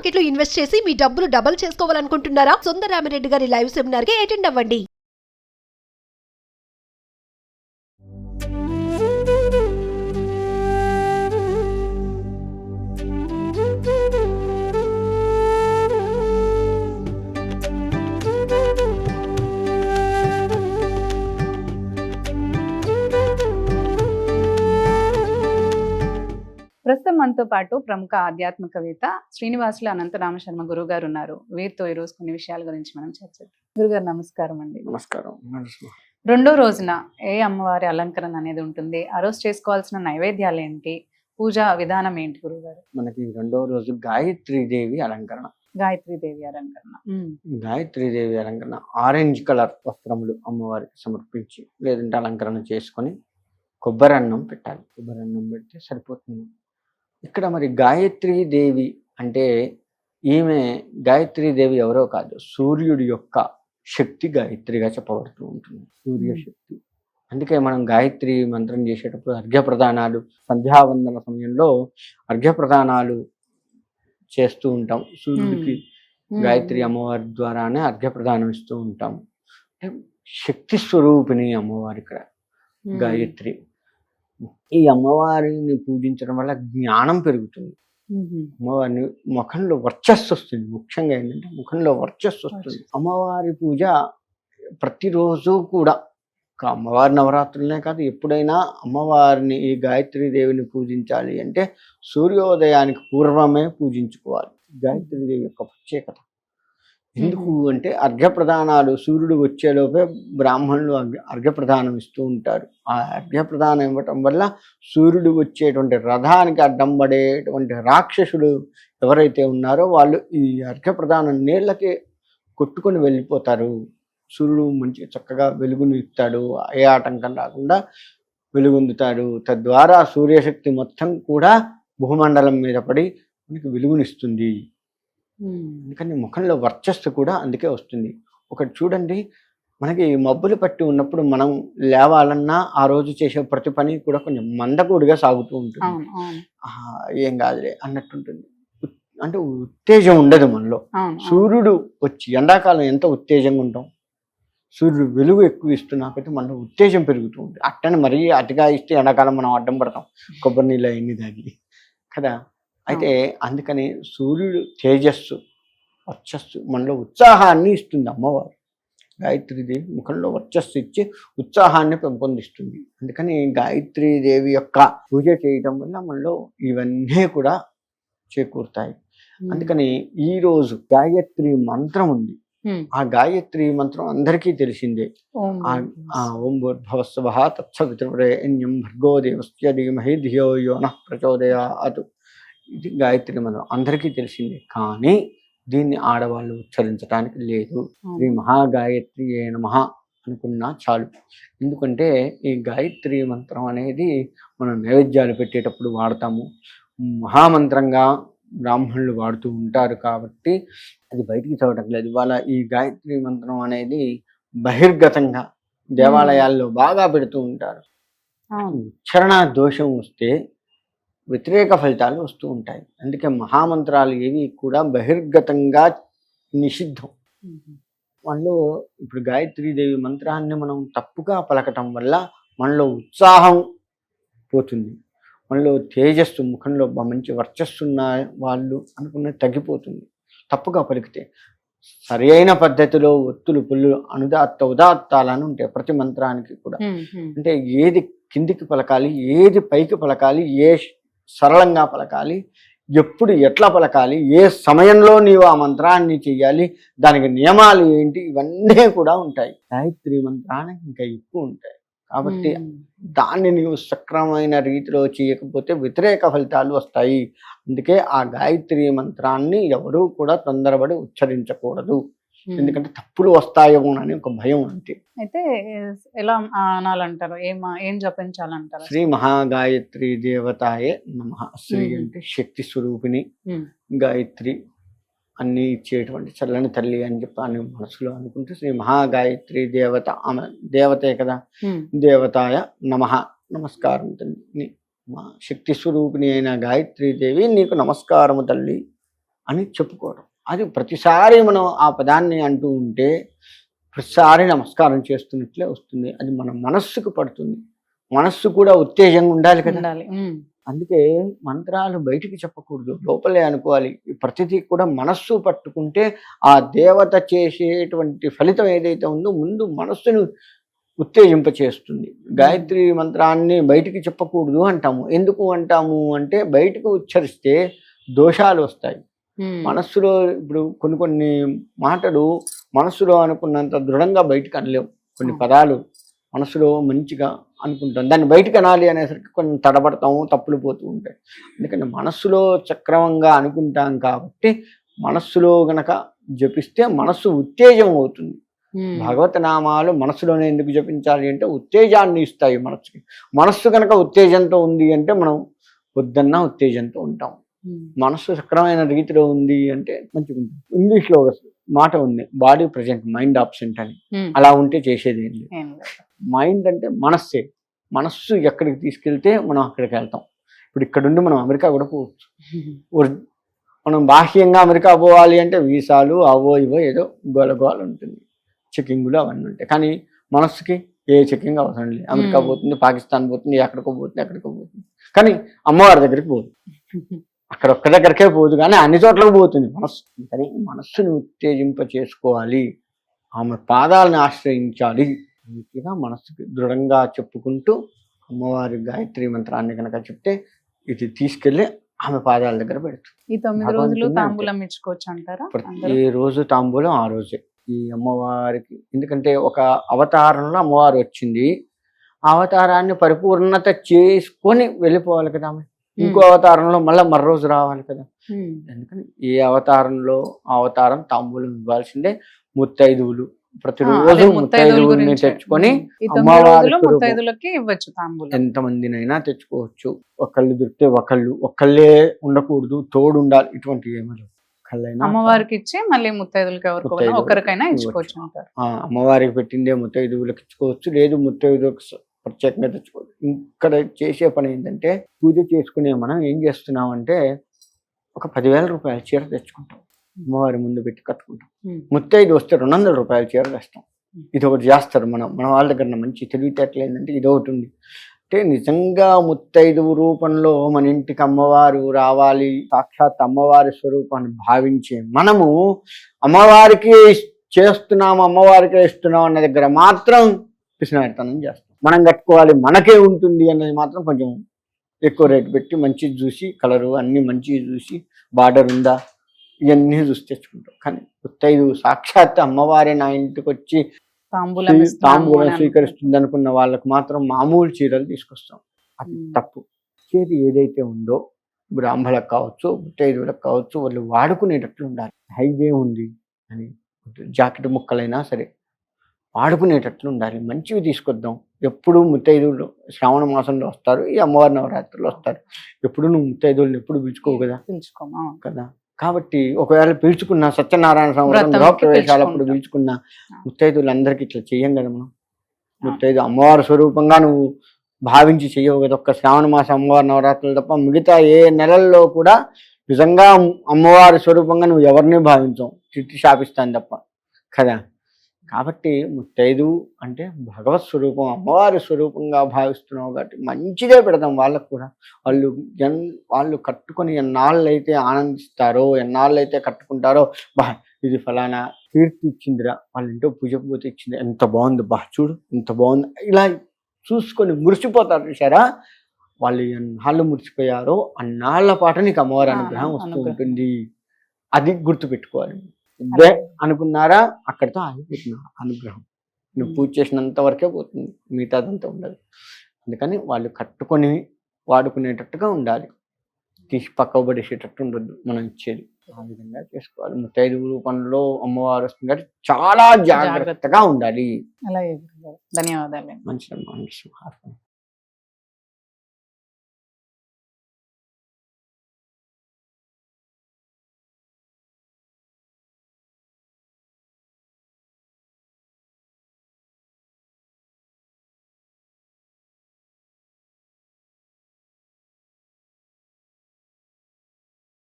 Market లో invest చేసి మీ డబ్బులు డబుల్ చేసుకోవాలనుకుంటున్నారా? సుందరరామిరెడ్డి గారి లైవ్ సెమినార్ కి అటెండ్ అవ్వండి. ప్రస్తుతం మనతో పాటు ప్రముఖ ఆధ్యాత్మికవేత్త శ్రీనివాసులు అనంతరామ శర్మ గురువు గారు ఉన్నారు. వీరితో ఈ రోజు కొన్ని విషయాల గురించి మనం చర్చిద్దాం. గురుగారు నమస్కారం అండి. నమస్కారం. రెండో రోజున ఏ అమ్మవారి అలంకరణ అనేది ఉంటుంది? ఆ రోజు చేసుకోవాల్సిన నైవేద్యాలు ఏంటి? పూజా విధానం ఏంటి గురుగారు? మనకి రెండో రోజు గాయత్రీదేవి అలంకరణ. గాయత్రీదేవి అలంకరణ. గాయత్రీదేవి అలంకరణ ఆరెంజ్ కలర్ వస్త్రములు అమ్మవారికి సమర్పించి లేదంటే అలంకరణ చేసుకొని కొబ్బరి అన్నం పెట్టాలి. కొబ్బరి అన్నం పెడితే సరిపోతుంది. ఇక్కడ మరి గాయత్రీదేవి అంటే ఈమె గాయత్రీదేవి ఎవరో కాదు, సూర్యుడి యొక్క శక్తి గాయత్రిగా చెప్పబడుతూ ఉంటుంది. సూర్యశక్తి. అందుకే మనం గాయత్రి మంత్రం చేసేటప్పుడు అర్ఘ్యప్రదానాలు, సంధ్యావందన సమయంలో అర్ఘ్యప్రదానాలు చేస్తూ ఉంటాం. సూర్యుడికి గాయత్రి అమ్మవారి ద్వారానే అర్ఘ్యప్రదానం ఇస్తూ ఉంటాం. శక్తి స్వరూపిణి అమ్మవారి ఇక్కడ గాయత్రి. ఈ అమ్మవారిని పూజించడం వల్ల జ్ఞానం పెరుగుతుంది. అమ్మవారిని ముఖంలో వర్చస్సు వస్తుంది. ముఖ్యంగా ఏంటంటే ముఖంలో వర్చస్సు వస్తుంది. అమ్మవారి పూజ ప్రతిరోజు కూడా, అమ్మవారి నవరాత్రులనే కాదు, ఎప్పుడైనా అమ్మవారిని ఈ గాయత్రీదేవిని పూజించాలి అంటే సూర్యోదయానికి పూర్వమే పూజించుకోవాలి. గాయత్రీదేవి యొక్క ప్రత్యేకత ఎందుకు అంటే అర్ఘ్యప్రదానాలు సూర్యుడు వచ్చేలోపే బ్రాహ్మణులు అర్ఘ్యప్రదానం ఇస్తూ ఉంటారు. ఆ అర్ఘ్యప్రదానం ఇవ్వటం వల్ల సూర్యుడు వచ్చేటువంటి రథానికి అడ్డం పడేటువంటి రాక్షసుడు ఎవరైతే ఉన్నారో వాళ్ళు ఈ అర్ఘ్యప్రదానం నీళ్ళకి కొట్టుకొని వెళ్ళిపోతారు. సూర్యుడు మంచి చక్కగా వెలుగును ఇస్తాడు, ఏ ఆటంకం రాకుండా వెలుగొందుతాడు. తద్వారా సూర్యశక్తి మొత్తం కూడా భూమండలం మీద పడి మనకి వెలుగునిస్తుంది. అందుకని ముఖంలో వర్చస్సు కూడా అందుకే వస్తుంది. ఒకటి చూడండి, మనకి మబ్బులు పట్టి ఉన్నప్పుడు మనం లేవాలన్నా ఆ రోజు చేసే ప్రతి పని కూడా కొంచెం మందకూడిగా సాగుతూ ఉంటుంది. ఏం కాదులే అన్నట్టుంటుంది. అంటే ఉత్తేజం ఉండదు మనలో. సూర్యుడు వచ్చి ఎండాకాలం ఎంత ఉత్తేజంగా ఉంటాం, సూర్యుడు వెలుగు ఎక్కువ ఇస్తున్నప్పటికీ మనలో ఉత్తేజం పెరుగుతూ ఉంటుంది. అట్టని మరీ అతిగా ఇస్తే ఎండాకాలం మనం అడ్డం పడతాం, కొబ్బరి నీళ్ళు అవన్నీ తాగి కదా. అయితే అందుకని సూర్యుడు తేజస్సు, వర్చస్సు, మనలో ఉత్సాహాన్ని ఇస్తుంది అమ్మవారు. గాయత్రీదేవి ముఖంలో వర్చస్సు ఇచ్చి ఉత్సాహాన్ని పెంపొందిస్తుంది. అందుకని గాయత్రీదేవి యొక్క పూజ చేయడం వల్ల మనలో ఇవన్నీ కూడా చేకూరుతాయి. అందుకని ఈరోజు గాయత్రి మంత్రం ఉంది. ఆ గాయత్రి మంత్రం అందరికీ తెలిసిందే. ఓం భూర్భువస్సువః తత్సవితుర్వరేణ్యం భర్గో దేవస్య ధీమహి ధియో యో నః ప్రచోదయాత్. ఇది గాయత్రి మంత్రం అందరికీ తెలిసిందే, కానీ దీన్ని ఆడవాళ్ళు ఉచ్చరించడానికి లేదు. శ్రీ మహాగాయత్రి ఏ నమః అనుకున్నా చాలు. ఎందుకంటే ఈ గాయత్రి మంత్రం అనేది మనం నైవేద్యాలు పెట్టేటప్పుడు వాడతాము. మహామంత్రంగా బ్రాహ్మణులు వాడుతూ ఉంటారు కాబట్టి అది బయటికి చదవటం లేదు. ఇవాళ ఈ గాయత్రి మంత్రం అనేది బహిర్గతంగా దేవాలయాల్లో బాగా పెడుతూ ఉంటారు. ఉచ్చారణ దోషం వస్తే వ్యతిరేక ఫలితాలు వస్తూ ఉంటాయి. అందుకే మహామంత్రాలు ఏవి కూడా బహిర్గతంగా నిషిద్ధం. మనలో ఇప్పుడు గాయత్రీదేవి మంత్రాన్ని మనం తప్పుగా పలకటం వల్ల మనలో ఉత్సాహం పోతుంది, మనలో తేజస్సు, ముఖంలో మంచి వర్చస్సున్న వాళ్ళు అనుకున్నది తగ్గిపోతుంది తప్పుగా పలికితే. సరి అయిన పద్ధతిలో ఒత్తులు పుల్లు ఉదాత్తాలని ఉంటాయి ప్రతి మంత్రానికి కూడా. అంటే ఏది కిందికి పలకాలి, ఏది పైకి పలకాలి, ఏ సరళంగా పలకాలి, ఎప్పుడు ఎట్లా పలకాలి, ఏ సమయంలో నీవు ఆ మంత్రాన్ని చెయ్యాలి, దానికి నియమాలు ఏంటి, ఇవన్నీ కూడా ఉంటాయి. గాయత్రి మంత్రానికి ఇంకా ఎక్కువ ఉంటాయి. కాబట్టి దాన్ని నీవు సక్రమమైన రీతిలో చేయకపోతే వ్యతిరేక ఫలితాలు వస్తాయి. అందుకే ఆ గాయత్రి మంత్రాన్ని ఎవరూ కూడా తొందరపడి ఉచ్చరించకూడదు. ఎందుకంటే తప్పులు వస్తాయేమో అని ఒక భయం అంతే. అయితే ఎలా అనాలంటారు, ఏం జపించాలంటారు? శ్రీ మహాగాయత్రి దేవతాయే నమః. శ్రీ అంటే శక్తి స్వరూపిణి, గాయత్రి అన్ని ఇచ్చేటువంటి చల్లని తల్లి అని చెప్పి అని మనసులో అనుకుంటే శ్రీ మహాగాయత్రి దేవత, ఆమె దేవతే కదా. దేవతాయ నమః, నమస్కారం తల్లి. మా శక్తి స్వరూపిణి అయిన గాయత్రీదేవి నీకు నమస్కారము తల్లి అని చెప్పుకోవడం. అది ప్రతిసారి మనం ఆ పదాన్ని అంటూ ఉంటే ప్రతిసారి నమస్కారం చేస్తున్నట్లే వస్తుంది. అది మన మనస్సుకు పడుతుంది. మనస్సు కూడా ఉత్తేజంగా ఉండాలి కదా. ఉండాలి. అందుకే మంత్రాలు బయటికి చెప్పకూడదు, లోపలే అనుకోవాలి. ఈ ప్రతిదీ కూడా మనస్సు పట్టుకుంటే ఆ దేవత చేసేటువంటి ఫలితం ఏదైతే ఉందో ముందు మనస్సును ఉత్తేజింపచేస్తుంది. గాయత్రి మంత్రాన్ని బయటికి చెప్పకూడదు అంటాము. ఎందుకు అంటాము అంటే బయటకు ఉచ్చరిస్తే దోషాలు వస్తాయి. మనస్సులో ఇప్పుడు కొన్ని మాటలు మనస్సులో అనుకున్నంత దృఢంగా బయటకు అనలేము. కొన్ని పదాలు మనసులో మంచిగా అనుకుంటాం, దాన్ని బయటకు అనాలి అనేసరికి కొంచెం తడబడతాము, తప్పులు పోతూ ఉంటాయి. ఎందుకంటే మనస్సులో సక్రమంగా అనుకుంటాం కాబట్టి మనస్సులో గనక జపిస్తే మనస్సు ఉత్తేజం అవుతుంది. భగవత నామాలు మనస్సులోనే ఎందుకు జపించాలి అంటే ఉత్తేజాన్ని ఇస్తాయి మనస్సుకి. మనస్సు కనుక ఉత్తేజంతో ఉంది అంటే మనం పొద్దున్న ఉత్తేజంతో ఉంటాం. మనస్సు సక్రమైన రీతిలో ఉంది అంటే మంచిగా ఉంటుంది. ఇంగ్లీష్లో ఒక మాట ఉంది, బాడీ ప్రజెంట్ మైండ్ ఆబ్సెంట్ అని. అలా ఉంటే చేసేది ఏం లేదు. మైండ్ అంటే మనస్సే. మనస్సు ఎక్కడికి తీసుకెళ్తే మనం అక్కడికి వెళ్తాం. ఇప్పుడు ఇక్కడుండి మనం అమెరికా కూడా పోవచ్చు. మనం బాహ్యంగా అమెరికా పోవాలి అంటే వీసాలు అవో ఇవో ఏదో గోల ఉంటుంది, చెకింగ్లు అవన్నీ ఉంటాయి. కానీ మనస్సుకి ఏ చెకింగ్ అవసరం లేదు. అమెరికా పోతుంది, పాకిస్తాన్ పోతుంది, ఎక్కడికో పోతుంది. కానీ అమ్మవారి దగ్గరికి పోతుంది. అక్కడ ఒక్క దగ్గరికే పోదు కానీ అన్ని చోట్లకు పోతుంది మనస్సు. కానీ మనస్సుని ఉత్తేజింప చేసుకోవాలి, ఆమె పాదాలను ఆశ్రయించాలి. నీట్గా మనస్సుకి దృఢంగా చెప్పుకుంటూ అమ్మవారి గాయత్రి మంత్రాన్ని కనుక చెప్తే ఇది తీసుకెళ్లి ఆమె పాదాల దగ్గర పెడుతుంది. ఈ 9 రోజులు తాంబూలం ఇచ్చుకోవచ్చు అంటారా? ఏ రోజు తాంబూలం ఆ రోజే ఈ అమ్మవారికి. ఎందుకంటే ఒక అవతారంలో అమ్మవారు వచ్చింది, ఆ అవతారాన్ని పరిపూర్ణత చేసుకొని వెళ్ళిపోవాలి కదా ఆమె. ఇంకో అవతారంలో మరో రోజు రావాలి కదా. ఎందుకని ఏ అవతారంలో ఆ అవతారం తాంబూలం ఇవ్వాల్సిందే. ముత్తైదువులు ప్రతిరోజు ముత్తైదువుల్ని తెచ్చుకొని ముత్తైదువులకి ఇవ్వచ్చు తాంబూలం. ఎంతమందినైనా తెచ్చుకోవచ్చు. ఒకళ్ళు దొరికితే ఒక్కళ్ళే ఉండకూడదు, తోడు ఉండాలి. ఇటువంటి ఏమీ అమ్మవారికి ఇచ్చి మళ్ళీ ముత్తైదులకి ఒకరికైనా ఇచ్చుకోవచ్చు అంటారు. అమ్మవారికి పెట్టిందే ముత్తైదువులకు ఇచ్చుకోవచ్చు, లేదు ముత్తైదువులకు ప్రత్యేకంగా తెచ్చుకోవచ్చు. ఇక్కడ చేసే పని ఏంటంటే పూజ చేసుకునే మనం ఏం చేస్తున్నామంటే ఒక 10,000 రూపాయల చీర తెచ్చుకుంటాం, అమ్మవారి ముందు పెట్టి కట్టుకుంటాం. ముత్తైదు వస్తే 200 రూపాయల చీర తెస్తాం. ఇది ఒకటి చేస్తారు మన వాళ్ళ దగ్గర. మంచి తెలివితేటలు ఏంటంటే ఇది ఒకటి ఉంది. అంటే నిజంగా ముత్తైదువు రూపంలో మన ఇంటికి అమ్మవారు రావాలి, సాక్షాత్ అమ్మవారి స్వరూపాన్ని భావించే మనము అమ్మవారికి చేస్తున్నాము, అమ్మవారికే ఇస్తున్నాం అన్న దగ్గర మాత్రం పిసినారితనం చేస్తాం. మనం కట్టుకోవాలి, మనకే ఉంటుంది అన్నది మాత్రం కొంచెం ఎక్కువ రేటు పెట్టి మంచిది చూసి, కలరు అన్ని మంచిది చూసి, బార్డర్ ఉందా ఇవన్నీ చూసి తెచ్చుకుంటాం. కానీ ముత్తైదు సాక్షాత్ అమ్మవారే నా ఇంటికి వచ్చి తాంబూలం స్వీకరిస్తుంది అనుకున్న వాళ్ళకు మాత్రం మామూలు చీరలు తీసుకొస్తాం. అది తప్పు. చేతి ఏదైతే ఉందో బ్రాహ్మణులకు కావచ్చు, ముత్తైదువులకు కావచ్చు, వాళ్ళు వాడుకునేటట్లు ఉండాలి. హైదే ఉంది అని జాకెట్ ముక్కలైనా సరే వాడుకునేటట్లు ఉండాలి. మంచివి తీసుకొద్దాం. ఎప్పుడు ముత్తైదువులు శ్రావణ మాసంలో వస్తారు, ఈ అమ్మవారి నవరాత్రులు వస్తారు. ఎప్పుడు నువ్వు ముత్తైదువులను ఎప్పుడు పిలుచుకోవు కదా. కాబట్టి ఒకవేళ పిలుచుకున్న సత్యనారాయణ సంవత్సరం గృహప్రవేశాలప్పుడు పిలుచుకున్న ముత్తైదువులందరికీ ఇట్లా చెయ్యం కదా మనం. ముత్తైదు అమ్మవారి స్వరూపంగా నువ్వు భావించి చెయ్యవు కదా. ఒక్క శ్రావణ మాసం అమ్మవారి నవరాత్రులు తప్ప మిగతా ఏ నెలల్లో కూడా నిజంగా అమ్మవారి స్వరూపంగా నువ్వు ఎవరిని భావించవు, చిట్టి శాపిస్తాను తప్ప కదా. కాబట్టి ముత్తైదు అంటే భగవత్ స్వరూపం, అమ్మవారి స్వరూపంగా భావిస్తున్నావు కాబట్టి మంచిదే పెడతాం వాళ్ళకు కూడా. వాళ్ళు కట్టుకొని ఎన్నాళ్ళైతే ఆనందిస్తారో, ఎన్నాళ్ళైతే కట్టుకుంటారో, ఇది ఫలానా కీర్తి ఇచ్చిందిరా, వాళ్ళ ఇంట్లో పూజ పోతే ఇచ్చింది, ఎంత బాగుంది, చూడు ఎంత బాగుంది, ఇలా చూసుకొని మురిసిపోతారు. చూసారా, వాళ్ళు ఎన్నాళ్ళు మురిసిపోయారో అన్నాళ్ల పాటు నీకు అమ్మవారి అనుగ్రహం వస్తూ ఉంటుంది. అది గుర్తుపెట్టుకోవాలి. ఇదే అనుకున్నారా, అక్కడితో ఆగిపోతున్నా అనుగ్రహం. నువ్వు పూజ చేసినంత వరకే పోతుంది, మిగతాదంతా ఉండదు. అందుకని వాళ్ళు కట్టుకొని వాడుకునేటట్టుగా ఉండాలి, తీసి పక్కబడేసేటట్టు ఉండద్దు మనం ఇచ్చేది. ఆ విధంగా చేసుకోవాలి. ముత్తైదువు రూపంలో అమ్మవారు వస్తుంది కాబట్టి చాలా జాగ్రత్తగా ఉండాలి. ధన్యవాదాలు. మంచిదమ్మా.